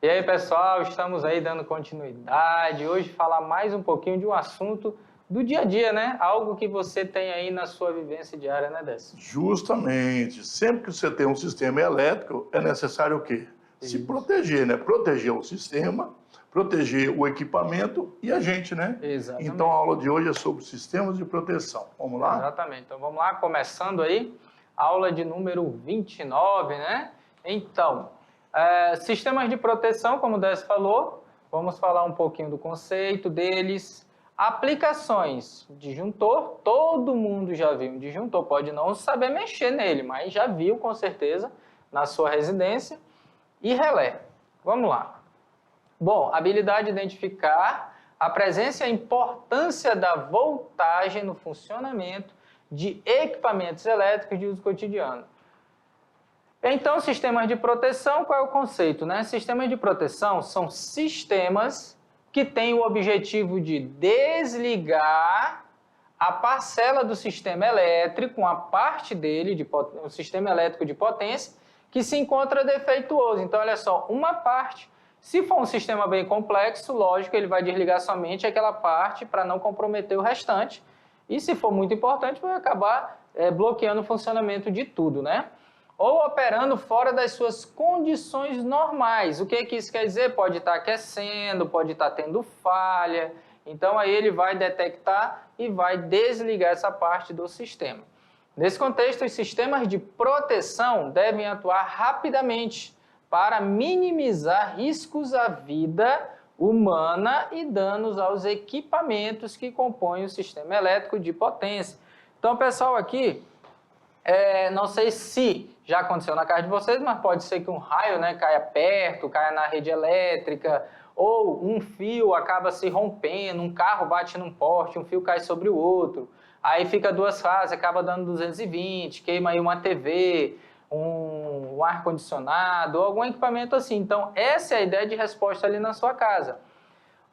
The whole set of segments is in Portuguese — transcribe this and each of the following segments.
E aí, pessoal, estamos aí dando continuidade. Hoje falar mais um pouquinho de um assunto do dia a dia, né? Algo que você tem aí na sua vivência diária, né, Décio? Justamente. Sempre que você tem um sistema elétrico, é necessário o quê? Se Isso. proteger, né? Proteger o sistema, proteger o equipamento e a gente, né? Exatamente. Então a aula de hoje é sobre sistemas de proteção. Vamos lá? Exatamente. Então vamos lá, começando aí, aula de número 29, né? Então, sistemas de proteção, como o Décio falou, vamos falar um pouquinho do conceito deles. Aplicações, disjuntor, todo mundo já viu um disjuntor, pode não saber mexer nele, mas já viu com certeza na sua residência. E relé, vamos lá. Bom, habilidade de identificar a presença e a importância da voltagem no funcionamento de equipamentos elétricos de uso cotidiano. Então, sistemas de proteção, qual é o conceito, né? Sistemas de proteção são sistemas que têm o objetivo de desligar a parcela do sistema elétrico, uma parte dele, um sistema elétrico de potência, que se encontra defeituoso. Então, olha só, uma parte. Se for um sistema bem complexo, lógico, ele vai desligar somente aquela parte para não comprometer o restante. E se for muito importante, vai acabar bloqueando o funcionamento de tudo, né? Ou operando fora das suas condições normais. O que isso quer dizer? Pode estar aquecendo, pode estar tendo falha. Então, aí ele vai detectar e vai desligar essa parte do sistema. Nesse contexto, os sistemas de proteção devem atuar rapidamente para minimizar riscos à vida humana e danos aos equipamentos que compõem o sistema elétrico de potência. Então, pessoal, aqui, não sei se já aconteceu na casa de vocês, mas pode ser que um raio, né, caia perto, caia na rede elétrica, ou um fio acaba se rompendo, um carro bate num poste, um fio cai sobre o outro, aí fica duas fases, acaba dando 220, queima aí uma TV, um ar-condicionado, ou algum equipamento assim. Então, essa é a ideia de resposta ali na sua casa.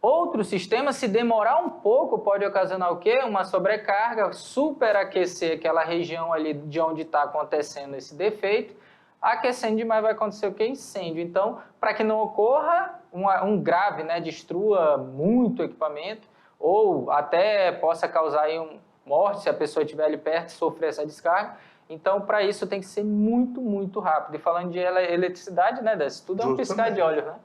Outro sistema, se demorar um pouco, pode ocasionar o quê? Uma sobrecarga, superaquecer aquela região ali de onde está acontecendo esse defeito. Aquecendo demais vai acontecer o quê? Incêndio. Então, para que não ocorra um grave, né, destrua muito o equipamento, ou até possa causar aí morte, se a pessoa estiver ali perto e sofrer essa descarga. Então, para isso tem que ser muito, muito rápido. E falando de eletricidade, né, Décio? Tudo é um piscar de olhos, né?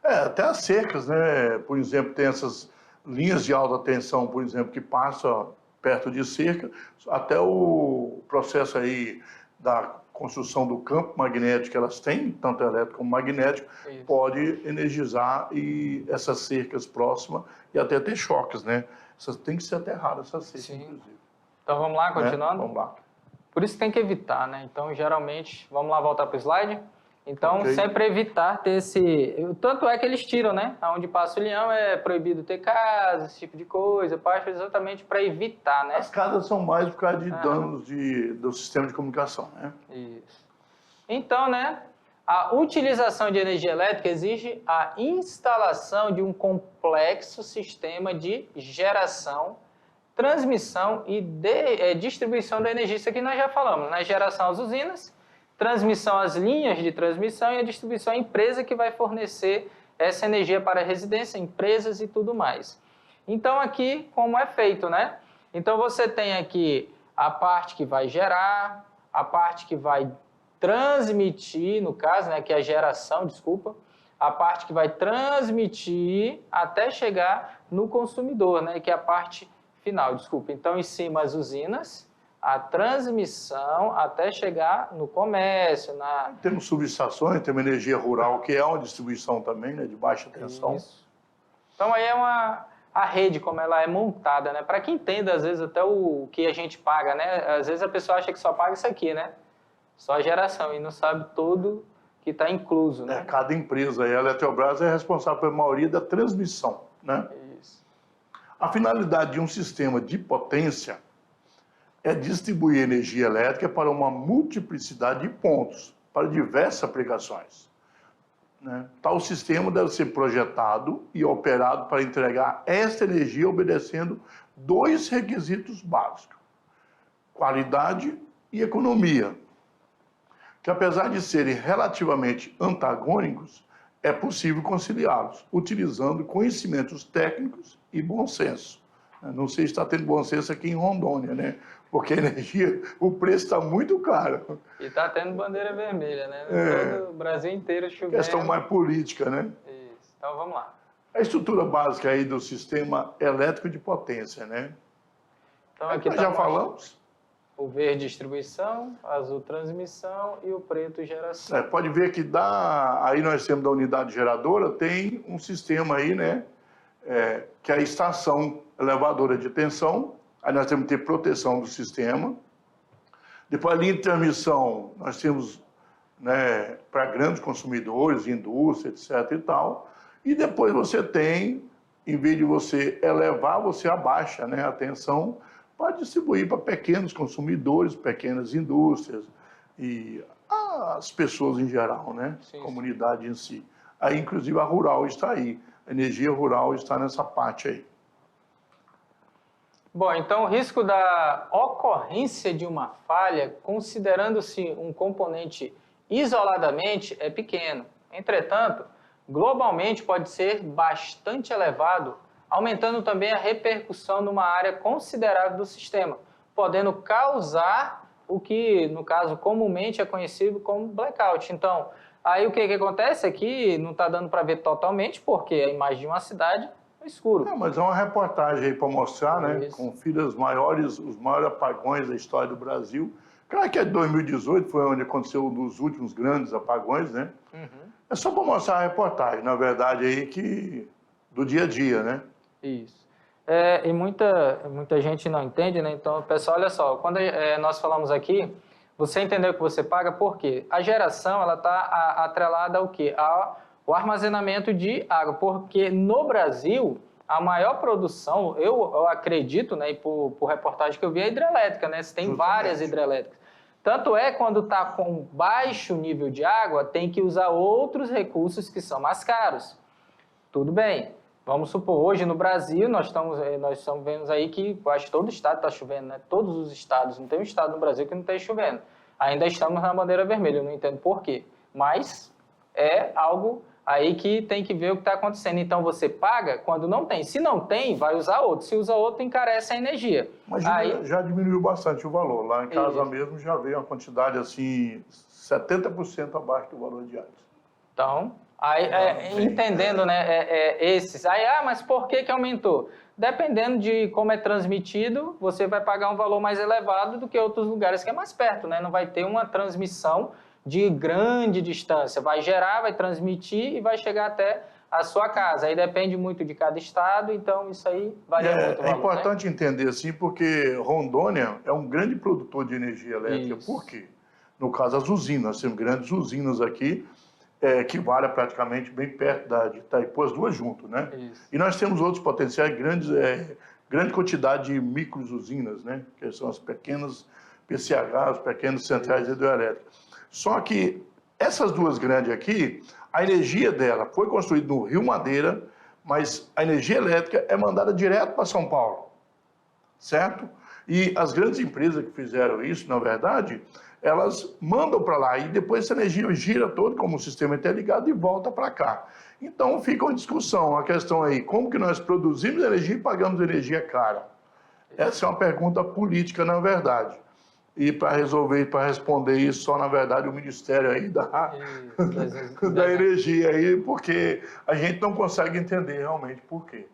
Até as cercas, né? Por exemplo, tem essas linhas de alta tensão, por exemplo, que passam perto de cerca, até o processo aí da construção do campo magnético que elas têm, tanto elétrico como magnético, Isso. Pode energizar e essas cercas próximas e até ter choques, né? Essas tem que ser aterradas, essas cercas, Sim. inclusive. Então, vamos lá, continuando? Né? Vamos lá. Por isso tem que evitar, né? Então, geralmente, vamos lá voltar para o slide? Então, Okay. sempre evitar ter esse... Tanto é que eles tiram, né? Onde passa o leão é proibido ter casa, esse tipo de coisa, exatamente para evitar, né? As casas são mais por causa de danos do sistema de comunicação, né? Isso. Então, né? A utilização de energia elétrica exige a instalação de um complexo sistema de geração, transmissão e distribuição da energia. Isso aqui nós já falamos, né? Geração às usinas, transmissão às linhas de transmissão e a distribuição à empresa que vai fornecer essa energia para a residência, empresas e tudo mais. Então, aqui, como é feito, né? Então, você tem aqui a parte que vai gerar, a parte que vai transmitir, no caso, né, que é a geração, a parte que vai transmitir até chegar no consumidor, né, que é a parte final, Então, em cima as usinas, a transmissão até chegar no comércio. Temos subestações, temos energia rural, que é uma distribuição também, né, de baixa tensão. Isso. Então, aí é a rede, como ela é montada, né? Para quem entende, às vezes, até o que a gente paga, né? Às vezes a pessoa acha que só paga isso aqui, né? Só a geração, e não sabe tudo que está incluso, né? Cada empresa, a Eletrobras é responsável pela maioria da transmissão, né? Isso. A finalidade de um sistema de potência é distribuir energia elétrica para uma multiplicidade de pontos, para diversas aplicações. Né? Tal sistema deve ser projetado e operado para entregar esta energia obedecendo dois requisitos básicos: qualidade e economia, que apesar de serem relativamente antagônicos, é possível conciliá-los, utilizando conhecimentos técnicos e bom senso. Não sei se está tendo bom senso aqui em Rondônia, né? Porque a energia, o preço está muito caro. E está tendo bandeira vermelha, né? Todo o Brasil inteiro chovendo. Questão mais política, né? Isso. Então vamos lá. A estrutura básica aí do sistema elétrico de potência, né? Então aqui nós já falamos. O verde distribuição, azul transmissão e o preto geração. Pode ver que aí nós temos da unidade geradora, tem um sistema aí, né? Que é a estação elevadora de tensão. Aí nós temos que ter proteção do sistema. Depois a linha de transmissão, nós temos, né, para grandes consumidores, indústria, etc. e tal. E depois você tem, em vez de você elevar, você abaixa, né, a tensão para distribuir para pequenos consumidores, pequenas indústrias e as pessoas em geral, né? Sim, comunidade em si. Aí, inclusive, a rural está aí. A energia rural está nessa parte aí. Bom, então o risco da ocorrência de uma falha, considerando-se um componente isoladamente, é pequeno. Entretanto, globalmente pode ser bastante elevado, aumentando também a repercussão numa área considerável do sistema, podendo causar o que, no caso, comumente é conhecido como blackout. Então, aí o que acontece é que não está dando para ver totalmente, porque a imagem de uma cidade é escuro. Mas é uma reportagem aí para mostrar, né? Isso. Confira os maiores apagões da história do Brasil. Claro que é de 2018, foi onde aconteceu um dos últimos grandes apagões, né? Uhum. É só para mostrar a reportagem, na verdade, aí que do dia a dia, né? Isso. E muita gente não entende, né? Então, pessoal, olha só, quando nós falamos aqui, você entendeu o que você paga, por quê? A geração, ela está atrelada ao quê? Ao armazenamento de água, porque no Brasil, a maior produção, eu acredito, né, e por reportagem que eu vi, é hidrelétrica, né? Você tem Justamente. várias hidrelétricas. Tanto é quando está com baixo nível de água, tem que usar outros recursos que são mais caros. Tudo bem. Vamos supor, hoje no Brasil, nós estamos vendo aí que quase todo estado está chovendo, né? Todos os estados, não tem um estado no Brasil que não esteja chovendo. Ainda estamos na bandeira vermelha, eu não entendo por quê. Mas é algo aí que tem que ver o que está acontecendo. Então você paga quando não tem. Se não tem, vai usar outro. Se usa outro, encarece a energia. Mas aí, já diminuiu bastante o valor. Lá em casa Isso. mesmo já veio uma quantidade assim, 70% abaixo do valor de antes. Então, entendendo, né, esses. Aí, mas por que aumentou? Dependendo de como é transmitido, você vai pagar um valor mais elevado do que outros lugares que é mais perto, né? Não vai ter uma transmissão de grande distância. Vai gerar, vai transmitir e vai chegar até a sua casa. Aí depende muito de cada estado, então isso aí varia muito o valor. É importante entender assim, porque Rondônia é um grande produtor de energia elétrica. Isso. Por quê? No caso, as usinas. Nós temos grandes usinas aqui, que vale praticamente bem perto de Itaipu, as duas juntas, né? Isso. E nós temos outros potenciais, grande quantidade de micro-usinas, né? Que são as pequenas PCHs, pequenas centrais hidroelétricas. Só que essas duas grandes aqui, a energia dela foi construída no Rio Madeira, mas a energia elétrica é mandada direto para São Paulo, certo? E as grandes empresas que fizeram isso, na verdade, elas mandam para lá e depois essa energia gira toda como o sistema interligado e volta para cá. Então fica uma discussão, a questão aí, como que nós produzimos energia e pagamos energia cara? Essa é uma pergunta política, na verdade. E para resolver, para responder isso, só na verdade o Ministério aí da energia aí, porque a gente não consegue entender realmente por quê.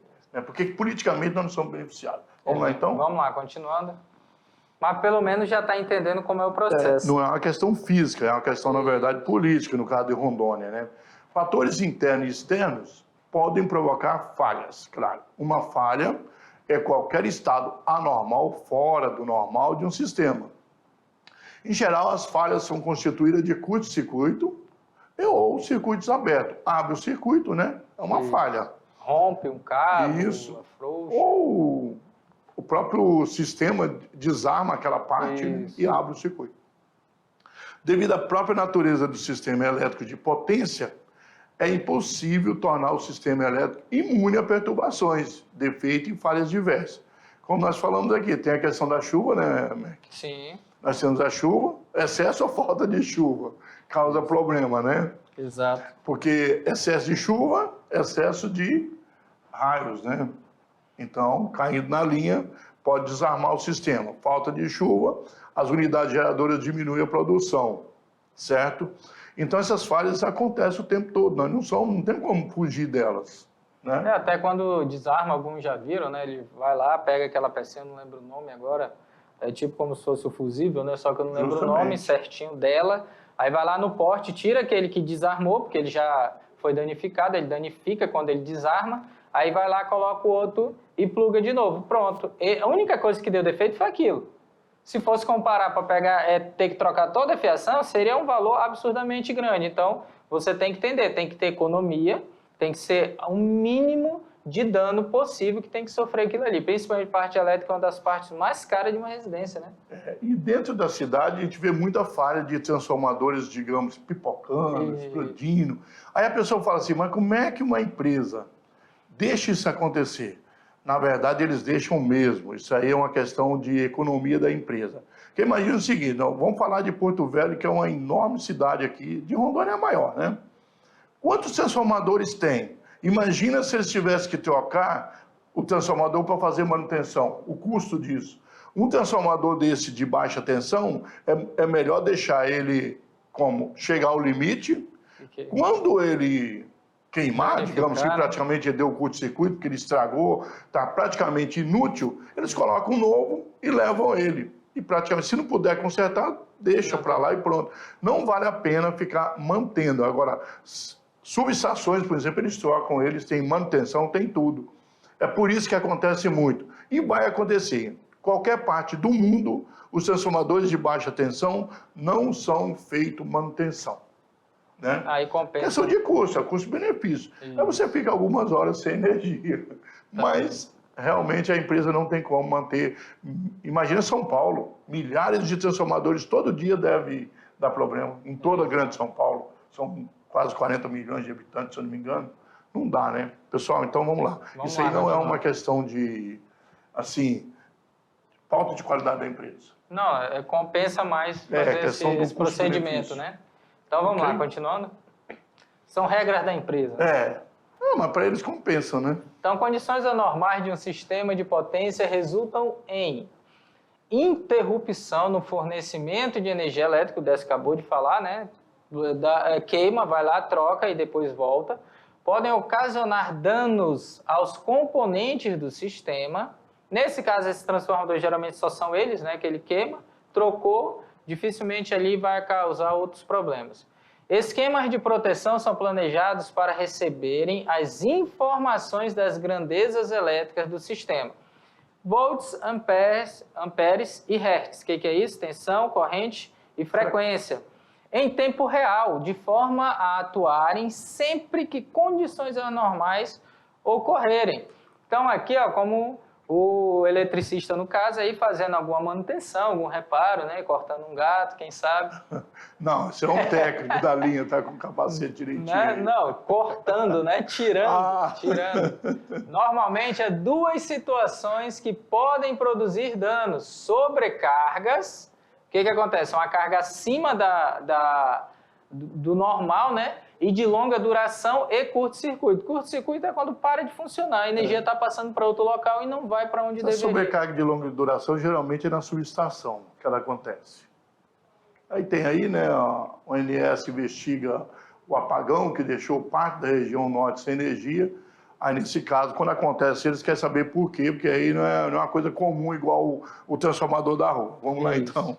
Porque politicamente nós não somos beneficiados. Vamos lá então? Vamos lá, continuando. Mas pelo menos já está entendendo como é o processo. Não é uma questão física, é uma questão, na verdade, política, no caso de Rondônia, né? Fatores internos e externos podem provocar falhas, claro. Uma falha é qualquer estado anormal, fora do normal de um sistema. Em geral, as falhas são constituídas de curto-circuito ou circuitos abertos. Abre o circuito, né? É uma falha. Rompe um cabo, Isso. afrouxa. Ou o próprio sistema desarma aquela parte, né, e abre o circuito. Devido à própria natureza do sistema elétrico de potência, é impossível tornar o sistema elétrico imune a perturbações, defeitos e falhas diversas. Como nós falamos aqui, tem a questão da chuva, né, Mac? Sim. Nós temos a chuva, excesso ou falta de chuva, causa problema, né? Exato. Porque excesso de chuva, excesso de raios, né? Então, caindo na linha, pode desarmar o sistema. Falta de chuva, as unidades geradoras diminuem a produção, certo? Então, essas falhas acontecem o tempo todo, nós não temos como fugir delas, né? Até quando desarma, alguns já viram, né? Ele vai lá, pega aquela pecinha, não lembro o nome agora, é tipo como se fosse o fusível, né? Só que eu não lembro Justamente. o nome certinho dela. Aí vai lá no porte, tira aquele que desarmou, porque ele já foi danificado, ele danifica quando ele desarma, aí vai lá, coloca o outro e pluga de novo. Pronto. E a única coisa que deu defeito foi aquilo. Se fosse comparar para pegar, ter que trocar toda a fiação, seria um valor absurdamente grande. Então, você tem que entender, tem que ter economia, tem que ser o mínimo de dano possível que tem que sofrer aquilo ali. Principalmente parte elétrica, é uma das partes mais caras de uma residência, né? E dentro da cidade a gente vê muita falha de transformadores, digamos, pipocando, explodindo. Aí a pessoa fala assim, mas como é que uma empresa deixa isso acontecer? Na verdade, eles deixam mesmo. Isso aí é uma questão de economia da empresa. Porque imagina o seguinte, vamos falar de Porto Velho, que é uma enorme cidade aqui, de Rondônia é maior, né? Quantos transformadores tem? Imagina se eles tivessem que trocar o transformador para fazer manutenção, o custo disso. Um transformador desse de baixa tensão, é melhor deixar ele como chegar ao limite. Quando ele queimar, digamos que praticamente ele deu curto-circuito, porque ele estragou, está praticamente inútil, eles colocam um novo e levam ele. E praticamente, se não puder consertar, deixa para lá e pronto. Não vale a pena ficar mantendo. Agora, subestações, por exemplo, eles trocam, eles têm manutenção, tem tudo. É por isso que acontece muito. E vai acontecer. Qualquer parte do mundo, os transformadores de baixa tensão não são feitos manutenção. Né? Aí compensa. Questão de custo, é custo-benefício. Aí você fica algumas horas sem energia. Mas, realmente, a empresa não tem como manter. Imagina São Paulo, milhares de transformadores todo dia deve dar problema. Em toda a grande São Paulo. São quase 40 milhões de habitantes, se eu não me engano. Não dá, né? Pessoal, então vamos lá. Isso aí não é uma questão de, assim, falta de qualidade da empresa. Não, compensa mais fazer esse procedimento, né? Então vamos lá, continuando. São regras da empresa. Não, mas para eles compensam, né? Então, condições anormais de um sistema de potência resultam em interrupção no fornecimento de energia elétrica, o Décio acabou de falar, né? Queima, vai lá, troca e depois volta. Podem ocasionar danos aos componentes do sistema. Nesse caso, esses transformadores geralmente só são eles, né? Que ele queima, trocou, dificilmente ali vai causar outros problemas. Esquemas de proteção são planejados para receberem as informações das grandezas elétricas do sistema. Volts, amperes e hertz. O que é isso? Tensão, corrente e frequência. Em tempo real, de forma a atuarem sempre que condições anormais ocorrerem. Então, aqui, ó, como o eletricista, no caso, aí fazendo alguma manutenção, algum reparo, né? Cortando um gato, quem sabe. Não, você é um técnico da linha, tá com o capacete direitinho. Não, cortando, né? Tirando. Normalmente, é duas situações que podem produzir danos. Sobrecargas. O que acontece? Uma carga acima do normal, né? E de longa duração e curto-circuito. Curto-circuito é quando para de funcionar, a energia está passando para outro local e não vai para onde deveria. A sobrecarga de longa duração geralmente é na subestação que ela acontece. Aí tem aí, né, a ONS investiga o apagão que deixou parte da região norte sem energia. Aí, nesse caso, quando acontece, eles querem saber por quê, porque aí não é uma coisa comum igual o transformador da rua. Vamos lá, então.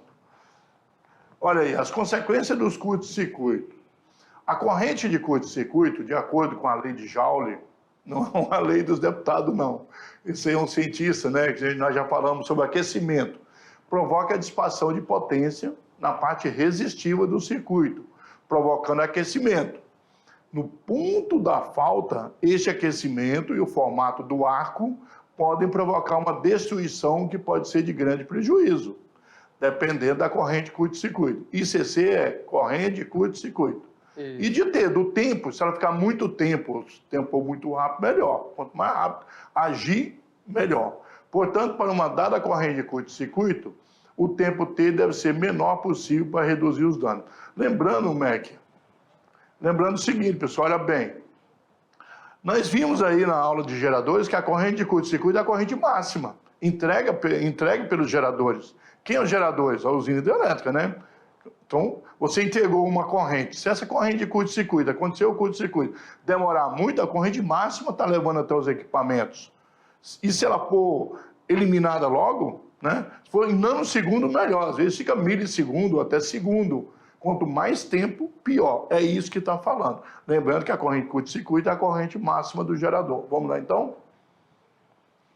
Olha aí, as consequências dos curtos-circuitos. A corrente de curto-circuito, de acordo com a lei de Joule, não é uma lei dos deputados, não. Esse aí é um cientista, né, que nós já falamos sobre aquecimento. Provoca a dissipação de potência na parte resistiva do circuito, provocando aquecimento. No ponto da falta, este aquecimento e o formato do arco podem provocar uma destruição que pode ser de grande prejuízo, dependendo da corrente curto-circuito. ICC é corrente de curto-circuito. E do tempo, se ela ficar muito tempo ou muito rápido, melhor. Quanto mais rápido agir, melhor. Portanto, para uma dada corrente de curto-circuito, o tempo T deve ser menor possível para reduzir os danos. Lembrando, Mac, Lembrando o seguinte, pessoal, olha bem. Nós vimos aí na aula de geradores que a corrente de curto-circuito é a corrente máxima, entregue pelos geradores. Quem é os geradores? A usina hidrelétrica, né? Então, você entregou uma corrente. Se essa corrente de curto-circuito, aconteceu o curto-circuito, demorar muito, a corrente máxima está levando até os equipamentos. E se ela for eliminada logo, né? Se for em nanosegundo, melhor. Às vezes fica milissegundo, até segundo. Quanto mais tempo, pior. É isso que está falando. Lembrando que a corrente curto-circuito é a corrente máxima do gerador. Vamos lá, então?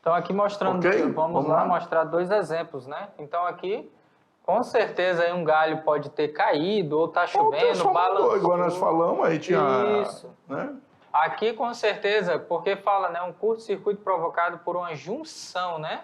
Então, aqui mostrando, Okay? vamos lá mostrar 2 exemplos, né? Então, aqui, com certeza, aí um galho pode ter caído, ou tá chovendo, balançou. Igual nós falamos, aí tinha... Isso. Né? Aqui, com certeza, porque fala, né? Um curto-circuito provocado por uma junção, né?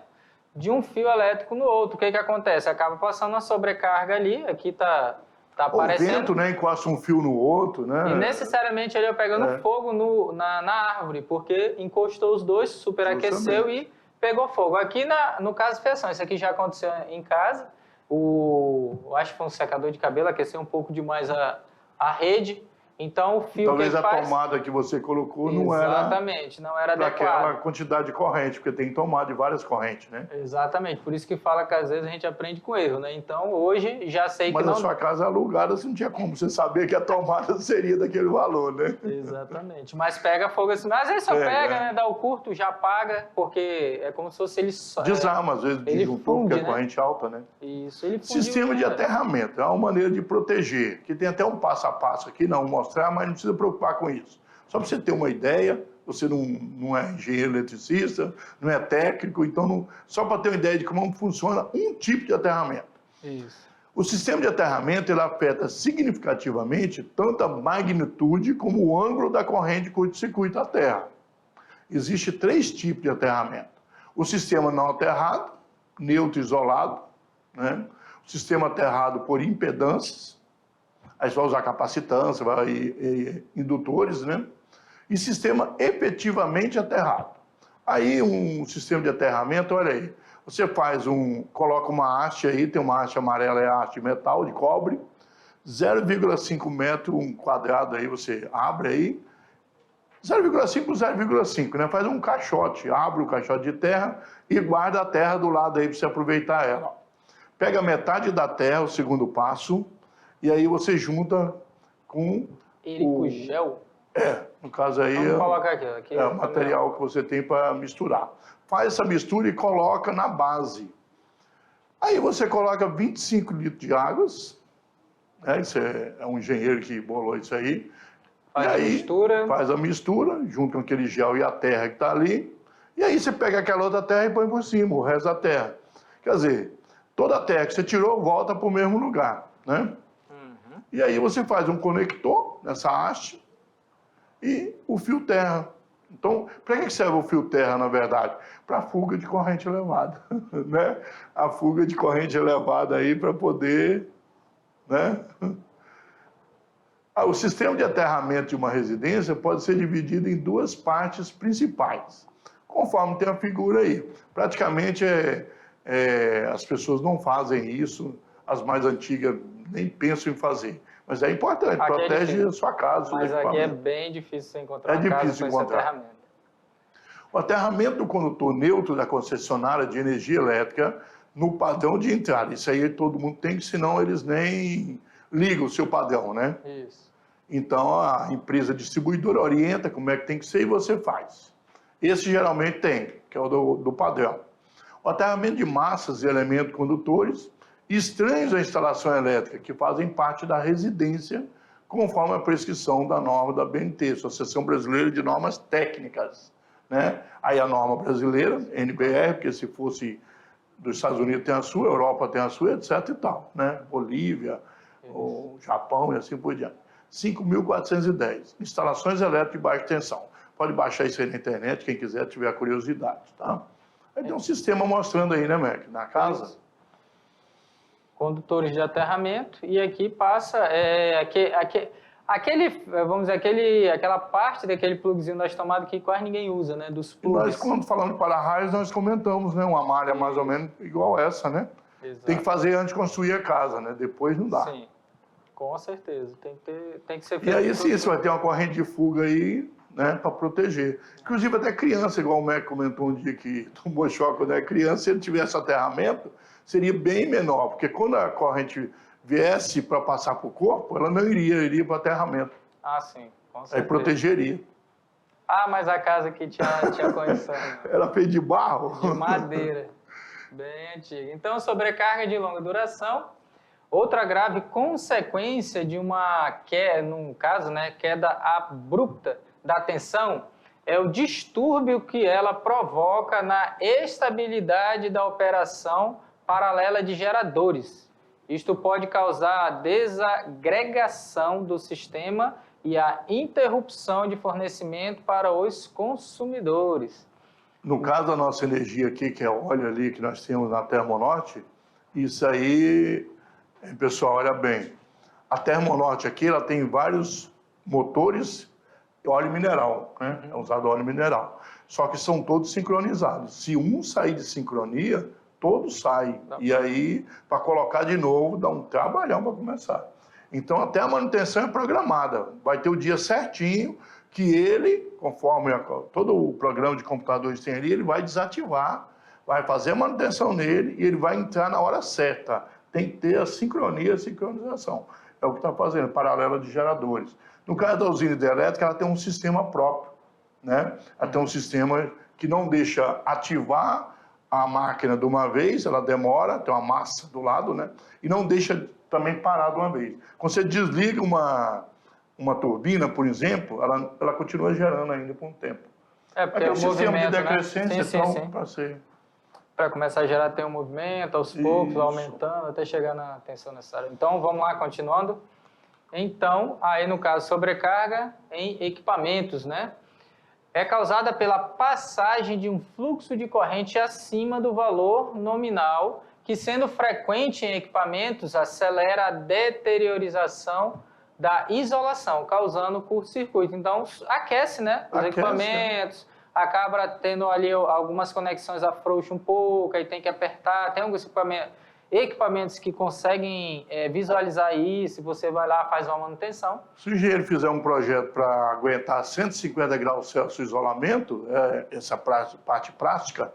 De um fio elétrico no outro. O que que acontece? Acaba passando uma sobrecarga ali, aqui tá aparecendo. O vento, né? Encosta um fio no outro, né? E necessariamente ele ia pegando fogo na árvore, porque encostou os dois, superaqueceu e pegou fogo. Aqui, no caso de fiação, isso aqui já aconteceu em casa. Acho que foi um secador de cabelo, aqueceu um pouco demais a rede. Então, o fio talvez que a faz... tomada que você colocou não Exatamente, não era adequada. Aquela quantidade de corrente, porque tem tomada de várias correntes, né? Exatamente, por isso que fala que às vezes a gente aprende com erro, né? Então, hoje, já sei Mas que não... Mas a sua casa alugada, você não tinha como você saber que a tomada seria daquele valor, né? Exatamente, mas pega fogo assim. Às vezes só pega, né? Dá o curto, já apaga, porque é como se fosse ele... Desarma, às vezes, disjuntor, porque é corrente alta, né? Isso, ele fundiu. Sistema de aterramento, é uma maneira de proteger, que tem até um passo a passo aqui, não mostrar, mas não precisa preocupar com isso. Só para você ter uma ideia, você não é engenheiro eletricista, não é técnico, então só para ter uma ideia de como funciona um tipo de aterramento. Isso. O sistema de aterramento ele afeta significativamente tanto a magnitude como o ângulo da corrente de curto-circuito à Terra. Existem 3 tipos de aterramento. O sistema não aterrado, neutro isolado, né? O sistema aterrado por impedâncias, aí você vai usar capacitância, indutores, né? E sistema efetivamente aterrado. Aí um sistema de aterramento, olha aí, você coloca uma haste aí, tem uma haste amarela, é a haste de metal, de cobre, 0,5 metro, um quadrado aí, você abre aí, 0,5 por 0,5, né? Faz um caixote, abre o caixote de terra e guarda a terra do lado aí para você aproveitar ela. Pega metade da terra, o segundo passo, e aí você junta com Ericogel? No caso aí Vamos colocar aqui é o material que você tem para misturar. Faz essa mistura e coloca na base. Aí você coloca 25 litros de águas, né? Isso é um engenheiro que bolou isso aí. Faz a mistura, junto com aquele gel e a terra que está ali. E aí você pega aquela outra terra e põe por cima, o resto da terra. Quer dizer, toda a terra que você tirou volta para o mesmo lugar, né? E aí você faz um conector nessa haste e o fio terra. Então, para que serve o fio terra, na verdade? Para fuga de corrente elevada, né? A fuga de corrente elevada aí para poder, né? O sistema de aterramento de uma residência pode ser dividido em 2 partes principais, conforme tem a figura aí. Praticamente as pessoas não fazem isso, as mais antigas nem pensam em fazer. Mas é importante, protege a sua casa. Mas aqui é bem difícil você encontrar uma casa com esse aterramento. O aterramento do condutor neutro da concessionária de energia elétrica no padrão de entrada. Isso aí todo mundo tem, senão eles nem ligam o seu padrão, né? Isso. Então a empresa distribuidora orienta como é que tem que ser e você faz. Esse geralmente tem, que é o do padrão. O aterramento de massas e elementos condutores estranhos à instalação elétrica, que fazem parte da residência, conforme a prescrição da norma da BNT, Associação Brasileira de Normas Técnicas, né? Aí a norma brasileira, NBR, porque se fosse dos Estados Unidos tem a sua, Europa tem a sua, etc e tal, né? Bolívia, o Japão e assim por diante. 5.410, instalações elétricas de baixa tensão. Pode baixar isso aí na internet, quem quiser, tiver curiosidade, tá? Aí tem um sistema mostrando aí, né, Mac, na casa. Condutores de aterramento, e aqui passa vamos dizer, aquela parte daquele plugzinho das tomadas que quase ninguém usa, né, dos plugs. Nós, quando falamos de para-raios, nós comentamos, né, uma malha mais ou menos igual essa, né? Exato. Tem que fazer antes de construir a casa, né? Depois não dá. Sim. Com certeza, tem que ser E feito. aí sim, você vai ter uma corrente de fuga aí, né, para proteger. Inclusive até criança, igual o Mac comentou um dia que tomou choque quando era criança, se ele tivesse aterramento, seria bem menor, porque quando a corrente viesse para passar para o corpo, ela não iria para o aterramento. Ah, sim, com Aí certeza. protegeria. Ah, mas a casa aqui tinha condição, não. Era feita de barro? De madeira, bem antiga. Então, sobrecarga de longa duração. Outra grave consequência de uma queda, no caso, né, queda abrupta da tensão, é o distúrbio que ela provoca na estabilidade da operação paralela de geradores. Isto pode causar a desagregação do sistema e a interrupção de fornecimento para os consumidores. No caso da nossa energia aqui, que é óleo ali que nós temos na Termonorte, isso aí, pessoal, olha bem, a Termonorte aqui, ela tem vários motores e óleo mineral, né? É usado óleo mineral. Só que são todos sincronizados. Se um sair de sincronia, todos saem. E aí, para colocar de novo, dá um trabalhão para começar. Então, até a manutenção é programada. Vai ter o dia certinho que ele, conforme todo o programa de computadores tem ali, ele vai desativar, vai fazer a manutenção nele e ele vai entrar na hora certa. Tem que ter a sincronia, a sincronização. É o que está fazendo, paralela de geradores. No caso da usina hidrelétrica, ela tem um sistema próprio, né? Ela tem um sistema que não deixa ativar a máquina de uma vez, ela demora, tem uma massa do lado, né? E não deixa também parar de uma vez. Quando você desliga uma turbina, por exemplo, ela continua gerando ainda por um tempo. É, porque é um sistema de decrescência, né? então, para ser... Para começar a gerar, tem um movimento, aos poucos, aumentando, até chegar na tensão necessária. Então, vamos lá, continuando. Então, aí no caso, sobrecarga em equipamentos, né? É causada pela passagem de um fluxo de corrente acima do valor nominal, que sendo frequente em equipamentos, acelera a deteriorização da isolação, causando curto-circuito. Então, aquece, né? Os equipamentos, acaba tendo ali algumas conexões afrouxam um pouco, aí tem que apertar, tem alguns equipamentos que conseguem visualizar isso, você vai lá, faz uma manutenção. Se o engenheiro fizer um projeto para aguentar 150 graus Celsius de isolamento, essa parte prática,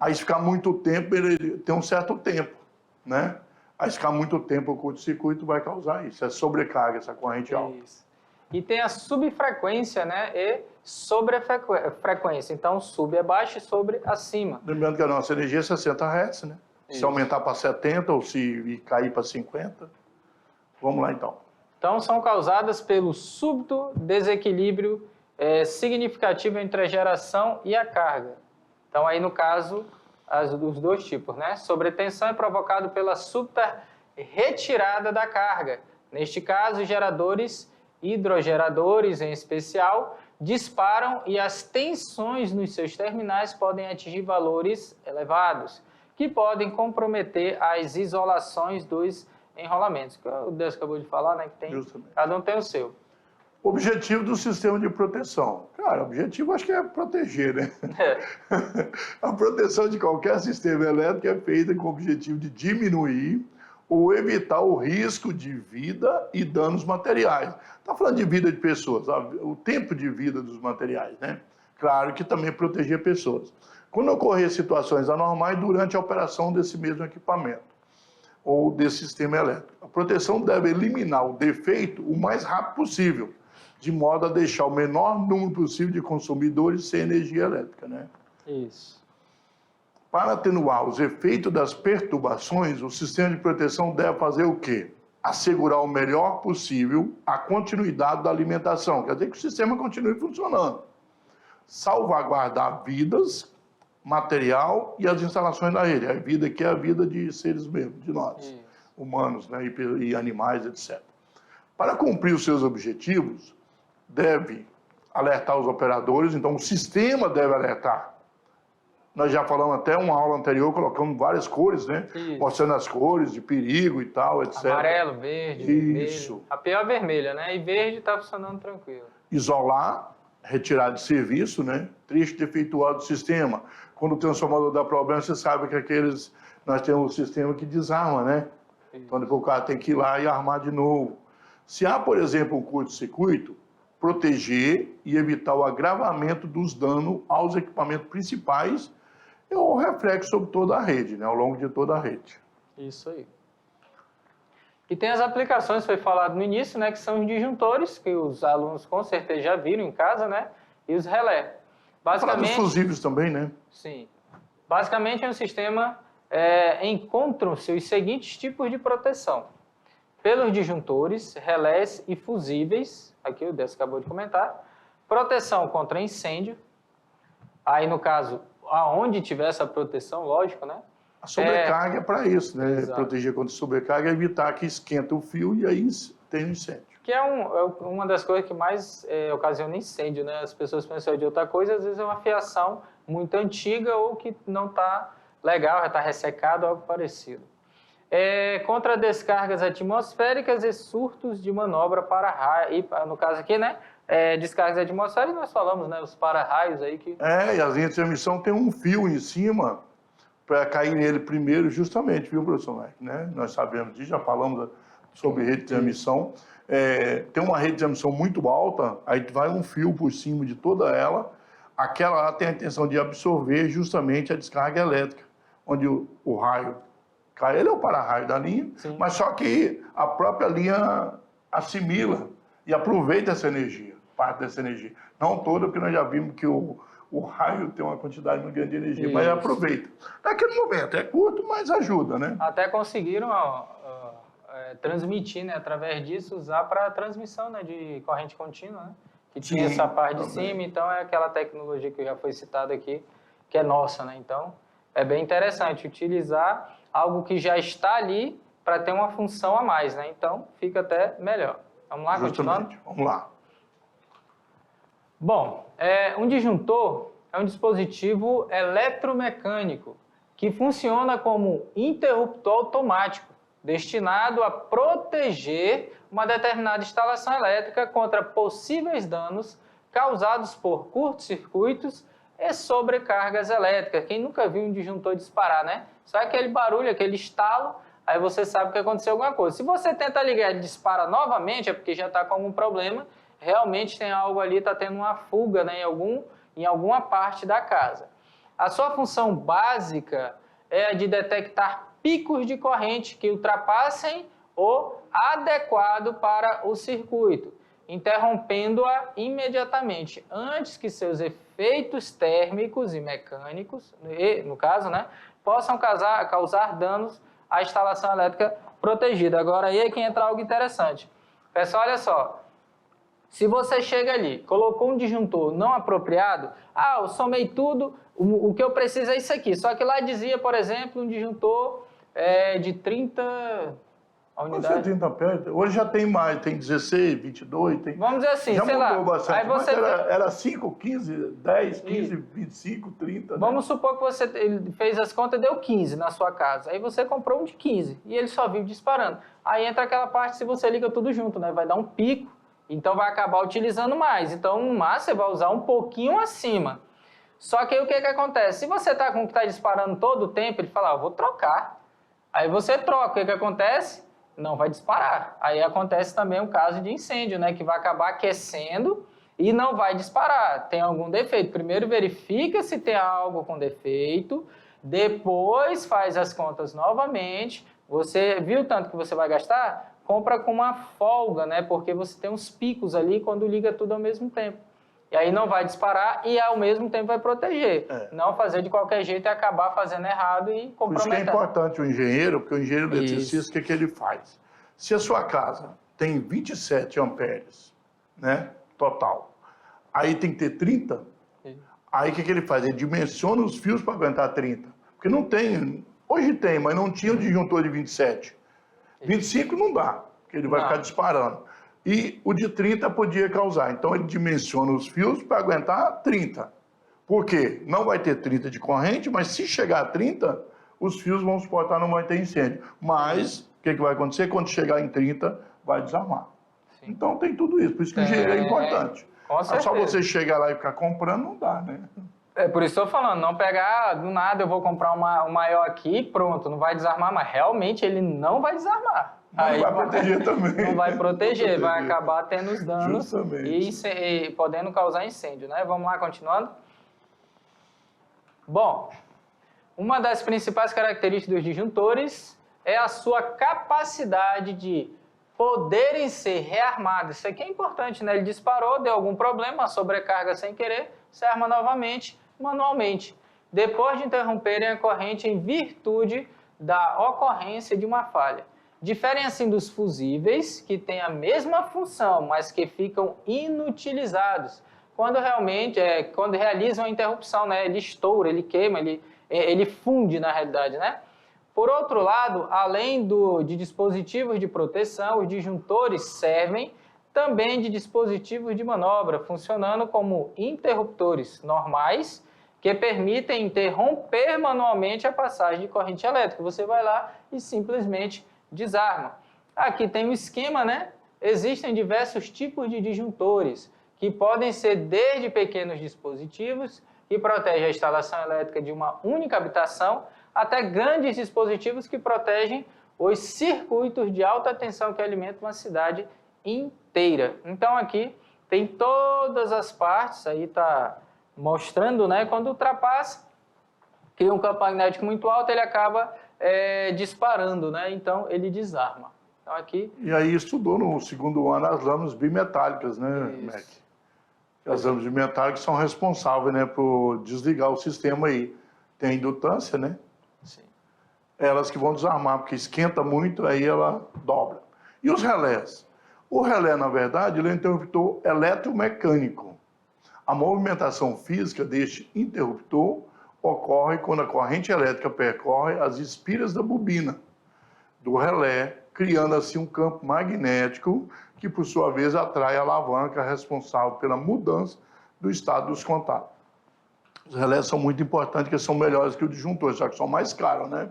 aí se ficar muito tempo, ele tem um certo tempo, né? Aí se ficar muito tempo, o curto-circuito vai causar isso, é sobrecarga, essa corrente alta. E tem a subfrequência, né? E sobrefrequência. Então, sub é baixo e sobre acima. Lembrando que a nossa energia é 60 Hz, né? Se aumentar para 70 ou se cair para 50, vamos lá então. Então, são causadas pelo súbito desequilíbrio significativo entre a geração e a carga. Então, aí no caso, os dois tipos, né? Sobretensão é provocado pela súbita retirada da carga. Neste caso, geradores, hidrogeradores em especial, disparam e as tensões nos seus terminais podem atingir valores elevados, que podem comprometer as isolações dos enrolamentos. O Deus acabou de falar, né? Que tem, cada um tem o seu. O objetivo do sistema de proteção. Cara, o objetivo acho que é proteger, né? A proteção de qualquer sistema elétrico é feita com o objetivo de diminuir ou evitar o risco de vida e danos materiais. Está falando de vida de pessoas, o tempo de vida dos materiais, né? Claro que também proteger pessoas. Quando ocorrer situações anormais durante a operação desse mesmo equipamento ou desse sistema elétrico, a proteção deve eliminar o defeito o mais rápido possível, de modo a deixar o menor número possível de consumidores sem energia elétrica, né? Isso. Para atenuar os efeitos das perturbações, o sistema de proteção deve fazer o quê? Assegurar o melhor possível a continuidade da alimentação, quer dizer que o sistema continue funcionando. Salvaguardar vidas, material e as instalações da rede. A vida aqui é a vida de seres mesmos, de nós, humanos, né, e animais, etc. Para cumprir os seus objetivos, deve alertar os operadores, então o sistema deve alertar. Nós já falamos até uma aula anterior, colocamos várias cores, né? Mostrando as cores de perigo e tal, etc. Amarelo, verde, vermelho. A pior é vermelha, né? E verde está funcionando tranquilo. Isolar, retirar de serviço, né? Triste defeituoso do sistema. Quando o transformador dá problema, você sabe que nós temos um sistema que desarma, né? Então depois o cara tem que ir lá e armar de novo. Se há, por exemplo, um curto-circuito, proteger e evitar o agravamento dos danos aos equipamentos principais e o reflexo sobre toda a rede, né, ao longo de toda a rede. Isso aí. E tem as aplicações, foi falado no início, né, que são os disjuntores, que os alunos com certeza já viram em casa, né, e os relé. Basicamente, falar dos fusíveis também, né? Sim. Basicamente, é um sistema, encontram-se os seguintes tipos de proteção. Pelos disjuntores, relés e fusíveis, aqui o Décio acabou de comentar, proteção contra incêndio, aí no caso, aonde tiver essa proteção, lógico, né? A sobrecarga é para isso, né? Exato. Proteger contra sobrecarga é evitar que esquenta o fio e aí tem um incêndio. Que é uma das coisas que mais ocasiona incêndio, né? As pessoas pensam de outra coisa, às vezes é uma fiação muito antiga ou que não está legal, já está ressecado, algo parecido. Contra descargas atmosféricas e surtos de manobra para raio, no caso aqui, né? Descargas atmosféricas, nós falamos, né? Os para-raios aí que... E as linhas de transmissão tem um fio em cima para cair nele primeiro, justamente, viu, professor Mike? Né? Nós sabemos disso, já falamos sobre rede de transmissão. Tem uma rede de transmissão muito alta, aí vai um fio por cima de toda ela, aquela lá tem a intenção de absorver justamente a descarga elétrica, onde o raio cai, ele é o para-raio da linha, sim, mas só que a própria linha assimila e aproveita essa energia, parte dessa energia. Não toda, porque nós já vimos que o raio tem uma quantidade muito grande de energia, isso, mas aproveita. Naquele momento, é curto, mas ajuda, né? Até conseguiram transmitir, né, através disso, usar para transmissão, né, de corrente contínua, né? Que tinha essa parte de cima, então é aquela tecnologia que já foi citada aqui, que é nossa, né? Então, é bem interessante utilizar algo que já está ali para ter uma função a mais, né? Então, fica até melhor. Vamos lá, continuando? Vamos lá. Bom, um disjuntor é um dispositivo eletromecânico que funciona como interruptor automático, destinado a proteger uma determinada instalação elétrica contra possíveis danos causados por curtos-circuitos e sobrecargas elétricas. Quem nunca viu um disjuntor disparar, né? Só aquele barulho, aquele estalo, aí você sabe que aconteceu alguma coisa. Se você tenta ligar e ele dispara novamente, é porque já está com algum problema, realmente tem algo ali, está tendo uma fuga, né, em alguma parte da casa. A sua função básica é a de detectar picos de corrente que ultrapassem o adequado para o circuito, interrompendo-a imediatamente, antes que seus efeitos térmicos e mecânicos, no caso, né, possam causar danos à instalação elétrica protegida. Agora aí é que entra algo interessante. Pessoal, olha só. Se você chega ali, colocou um disjuntor não apropriado, eu somei tudo, o que eu preciso é isso aqui. Só que lá dizia, por exemplo, um disjuntor de 30 unidades. 30 amperes. Hoje já tem mais, tem 16, 22, tem... Vamos dizer assim, já sei lá. Mudou bastante, aí você era 5, 15, 10, 15, 25, 30. Vamos supor que você fez as contas e deu 15 na sua casa. Aí você comprou um de 15 e ele só vive disparando. Aí entra aquela parte, se você liga tudo junto, né? Vai dar um pico. Então, vai acabar utilizando mais. Então, no máximo, você vai usar um pouquinho acima. Só que aí, o que acontece? Se você está com o que está disparando todo o tempo, ele fala, eu vou trocar. Aí você troca. O que acontece? Não vai disparar. Aí acontece também o caso de incêndio, né? Que vai acabar aquecendo e não vai disparar. Tem algum defeito. Primeiro, verifica se tem algo com defeito. Depois, faz as contas novamente. Você viu tanto que você vai gastar? Compra com uma folga, né? Porque você tem uns picos ali quando liga tudo ao mesmo tempo. E aí não vai disparar e ao mesmo tempo vai proteger. Não fazer de qualquer jeito e acabar fazendo errado e comprometendo. Por isso que é importante o engenheiro, porque o engenheiro eletricista, o que ele faz? Se a sua casa tem 27 amperes, né? Total, aí tem que ter 30, aí o que ele faz? Ele dimensiona os fios para aguentar 30. Porque não tem, hoje tem, mas não tinha o disjuntor de 27. 25 não dá, porque ele vai ficar disparando. E o de 30 podia causar. Então, ele dimensiona os fios para aguentar 30. Por quê? Não vai ter 30 de corrente, mas se chegar a 30, os fios vão suportar, não vai ter incêndio. Mas, o que vai acontecer? Quando chegar em 30, vai desarmar. Sim. Então, tem tudo isso. Por isso que o engenheiro é importante. Só você chegar lá e ficar comprando, não dá, né? É por isso que eu estou falando, não pegar do nada, eu vou comprar um maior aqui, pronto, não vai desarmar, mas realmente ele não vai desarmar. Mas não vai proteger também. Não vai proteger, vai acabar tendo os danos justamente. e podendo causar incêndio, né? Vamos lá, continuando. Bom, uma das principais características dos disjuntores é a sua capacidade de poderem ser rearmados. Isso aqui é importante, né? Ele disparou, deu algum problema, sobrecarga sem querer, se arma novamente, manualmente, depois de interromperem a corrente em virtude da ocorrência de uma falha. Diferem assim dos fusíveis, que têm a mesma função, mas que ficam inutilizados, quando realizam a interrupção, né? Ele estoura, ele queima, ele funde na realidade, né? Por outro lado, além de dispositivos de proteção, os disjuntores servem também de dispositivos de manobra, funcionando como interruptores normais, que permitem interromper manualmente a passagem de corrente elétrica. Você vai lá e simplesmente desarma. Aqui tem um esquema, né? Existem diversos tipos de disjuntores, que podem ser desde pequenos dispositivos, que protegem a instalação elétrica de uma única habitação, até grandes dispositivos que protegem os circuitos de alta tensão que alimentam uma cidade inteira. Então aqui tem todas as partes, aí está mostrando, né? Quando ultrapassa, cria um campo magnético muito alto, ele acaba disparando, né? Então ele desarma. Então, aqui... E aí estudou no segundo ano as lâminas bimetálicas, né, Mac? As lâminas bimetálicas são responsáveis, né, por desligar o sistema aí. Tem indutância, né? Sim. Elas que vão desarmar, porque esquenta muito, aí ela dobra. E os relés? O relé, na verdade, ele é um interruptor eletromecânico. A movimentação física deste interruptor ocorre quando a corrente elétrica percorre as espiras da bobina do relé, criando assim um campo magnético que, por sua vez, atrai a alavanca responsável pela mudança do estado dos contatos. Os relés são muito importantes, porque são melhores que o disjuntor, só que são mais caros, né?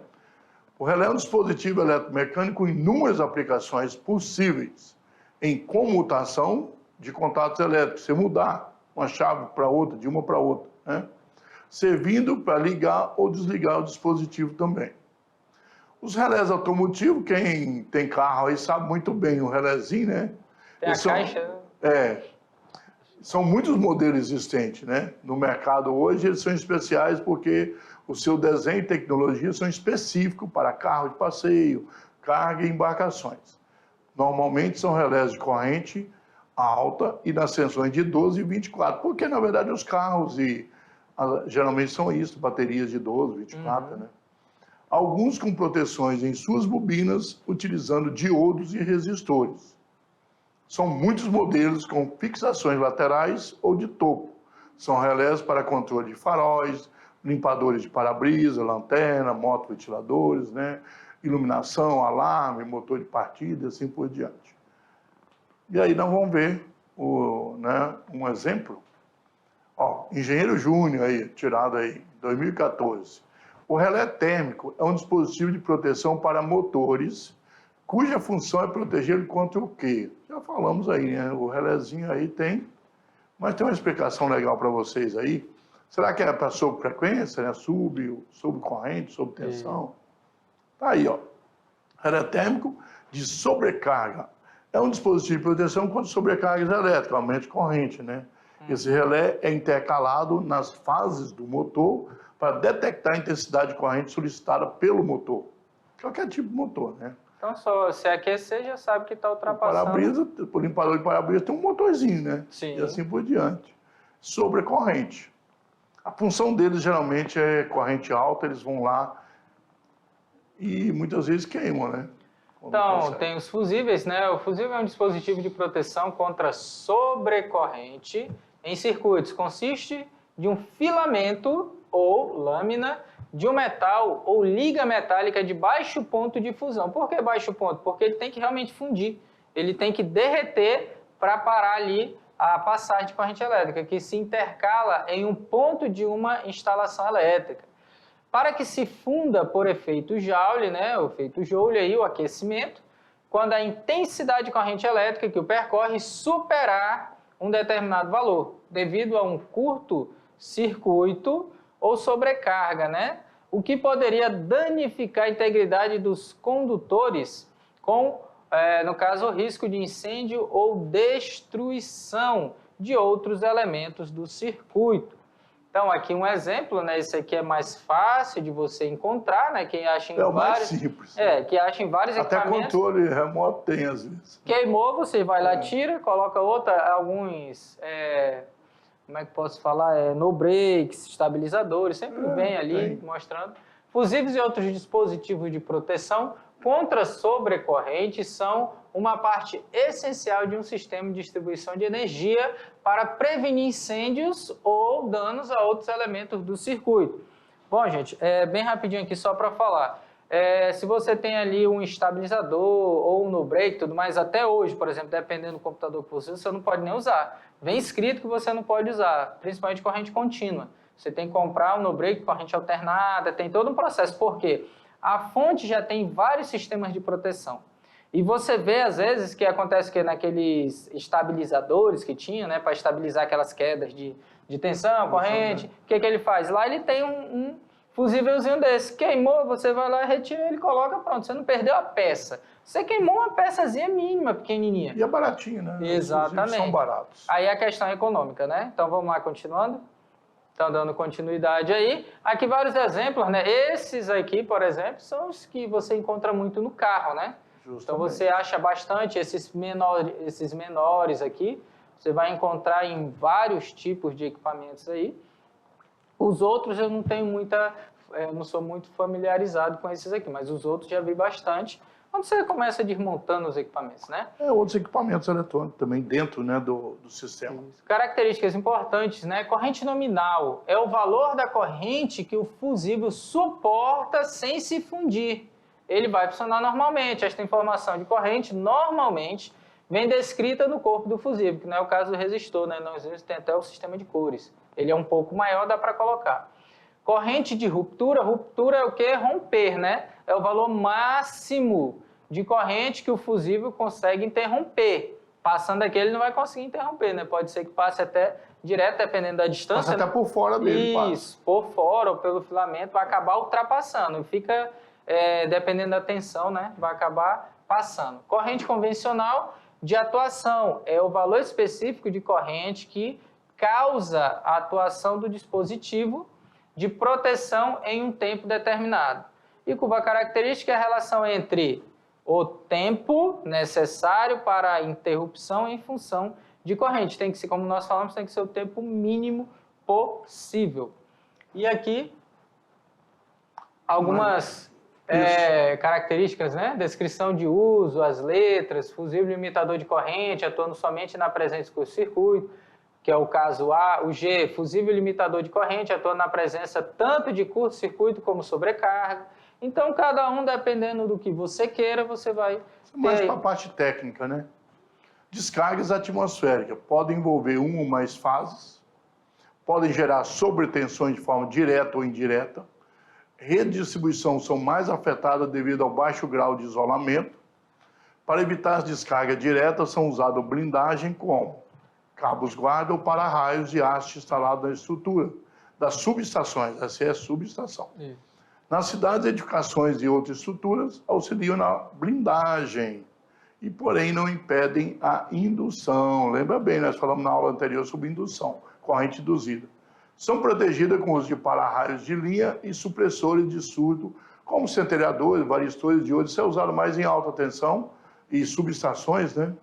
O relé é um dispositivo eletromecânico com inúmeras aplicações possíveis em comutação de contatos elétricos, você mudar uma chave para outra, de uma para outra, né? Servindo para ligar ou desligar o dispositivo também. Os relés automotivos, quem tem carro aí sabe muito bem o relézinho, né? Tem a caixa, né? São muitos modelos existentes, né? No mercado hoje eles são especiais porque o seu desenho e tecnologia são específicos para carro de passeio, carga e embarcações. Normalmente são relés de corrente alta e nas tensões de 12 e 24, porque na verdade os carros geralmente são isso, baterias de 12, 24, né? Alguns com proteções em suas bobinas, utilizando diodos e resistores. São muitos modelos com fixações laterais ou de topo. São relés para controle de faróis, limpadores de para-brisa, lanterna, motoventiladores, né? Iluminação, alarme, motor de partida e assim por diante. E aí nós vamos ver um exemplo. Ó, Engenheiro Júnior, aí, tirado aí, 2014. O relé térmico é um dispositivo de proteção para motores, cuja função é protegê-lo contra o quê? Já falamos aí, né? O relézinho aí tem, mas tem uma explicação legal para vocês aí. Será que é para subfrequência, né? Subcorrente, subtensão? Tá aí, ó. Relé térmico de sobrecarga. É um dispositivo de proteção contra sobrecargas elétricas, aumento de corrente, né? Esse relé é intercalado nas fases do motor para detectar a intensidade de corrente solicitada pelo motor. Qualquer tipo de motor, né? Então, só se aquecer, já sabe que está ultrapassando. O limpador de para-brisa tem um motorzinho, né? Sim. E assim por diante. Sobre a corrente. A função deles geralmente é corrente alta, eles vão lá e muitas vezes queimam, né? Então, tem os fusíveis, né? O fusível é um dispositivo de proteção contra sobrecorrente em circuitos. Consiste de um filamento ou lâmina de um metal ou liga metálica de baixo ponto de fusão. Por que baixo ponto? Porque ele tem que realmente fundir. Ele tem que derreter para parar ali a passagem de corrente elétrica, que se intercala em um ponto de uma instalação elétrica. Para que se funda por efeito Joule, né, o efeito Joule aí, o aquecimento, quando a intensidade de corrente elétrica que o percorre superar um determinado valor, devido a um curto circuito ou sobrecarga, né, o que poderia danificar a integridade dos condutores com no caso, o risco de incêndio ou destruição de outros elementos do circuito. Então, aqui um exemplo, né? Esse aqui é mais fácil de você encontrar, né? Quem acha em É o mais vários, simples. que acha em vários Até equipamentos. controle remoto tem, às vezes. Queimou, você vai lá, tira, coloca alguns, como é que posso falar? No breaks, estabilizadores, sempre vem ali mostrando. Fusíveis e outros dispositivos de proteção contra sobrecorrente são uma parte essencial de um sistema de distribuição de energia para prevenir incêndios ou danos a outros elementos do circuito. Bom, gente, bem rapidinho aqui só para falar. Se você tem ali um estabilizador ou um no-break, tudo mais, até hoje, por exemplo, dependendo do computador que você usa, você não pode nem usar. Vem escrito que você não pode usar, principalmente corrente contínua. Você tem que comprar um no-break, corrente alternada, tem todo um processo. Por quê? A fonte já tem vários sistemas de proteção. E você vê, às vezes, que acontece que naqueles estabilizadores que tinha, né, para estabilizar aquelas quedas de tensão, corrente, o que ele faz? Lá ele tem um fusívelzinho desse. Queimou, você vai lá, retira ele, coloca, pronto. Você não perdeu a peça. Você queimou uma peçazinha mínima, pequenininha. E é baratinho, né? Exatamente. São baratos. Aí a questão é econômica, né? Então vamos lá, continuando. Então, dando continuidade aí. Aqui vários exemplos, né? Esses aqui, por exemplo, são os que você encontra muito no carro, né? Justamente. Então você acha bastante esses menores aqui. Você vai encontrar em vários tipos de equipamentos aí. Os outros eu não tenho não sou muito familiarizado com esses aqui, mas os outros já vi bastante. Quando você começa desmontando os equipamentos, né? Outros equipamentos eletrônicos também dentro, né, do sistema. Isso. Características importantes, né? Corrente nominal é o valor da corrente que o fusível suporta sem se fundir. Ele vai funcionar normalmente. Esta informação de corrente normalmente vem descrita no corpo do fusível, que não é o caso do resistor, né? Nós tem até o sistema de cores. Ele é um pouco maior, dá para colocar. Corrente de ruptura, ruptura é o que? Romper, né? É o valor máximo de corrente que o fusível consegue interromper. Passando aqui, ele não vai conseguir interromper, né? Pode ser que passe até direto, dependendo da distância. Passa até por fora dele. Isso, por fora ou pelo filamento, vai acabar ultrapassando. Fica, dependendo da tensão, né? Vai acabar passando. Corrente convencional de atuação é o valor específico de corrente que causa a atuação do dispositivo de proteção em um tempo determinado. E curva característica é a relação entre o tempo necessário para a interrupção em função de corrente. Tem que ser, como nós falamos, tem que ser o tempo mínimo possível. E aqui, algumas características, né? Descrição de uso, as letras, fusível limitador de corrente, atuando somente na presença do curto-circuito, que é o caso A. O G, fusível limitador de corrente, atuando na presença tanto de curto-circuito como sobrecarga. Então, cada um, dependendo do que você queira, você vai... Mais para a parte técnica, né? Descargas atmosféricas podem envolver uma ou mais fases, podem gerar sobretensões de forma direta ou indireta. Redistribuição são mais afetadas devido ao baixo grau de isolamento. Para evitar as descargas diretas, são usadas blindagem como cabos guarda ou para-raios e haste instalado na estrutura das subestações. Essa é a subestação. Nas cidades, edificações e outras estruturas auxiliam na blindagem e, porém, não impedem a indução. Lembra bem, nós falamos na aula anterior sobre indução, corrente induzida. São protegidas com o uso de para-raios de linha e supressores de surdo, como centelhadores, varistores de olho. Isso é usado mais em alta tensão e subestações, né?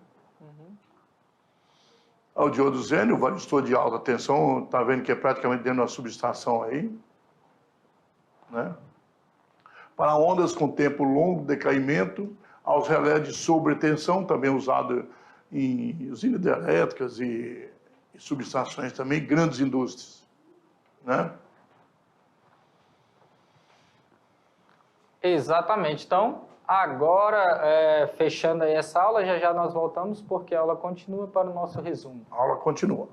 O diodo Zênio, o varistor de alta tensão, está vendo que é praticamente dentro da subestação aí, né? Para ondas com tempo longo de decaimento, aos relés de sobretensão, também usado em usinas hidrelétricas e subestações também, grandes indústrias, né? Exatamente. Então, agora, fechando aí essa aula, já nós voltamos, porque a aula continua para o nosso resumo. A aula continua.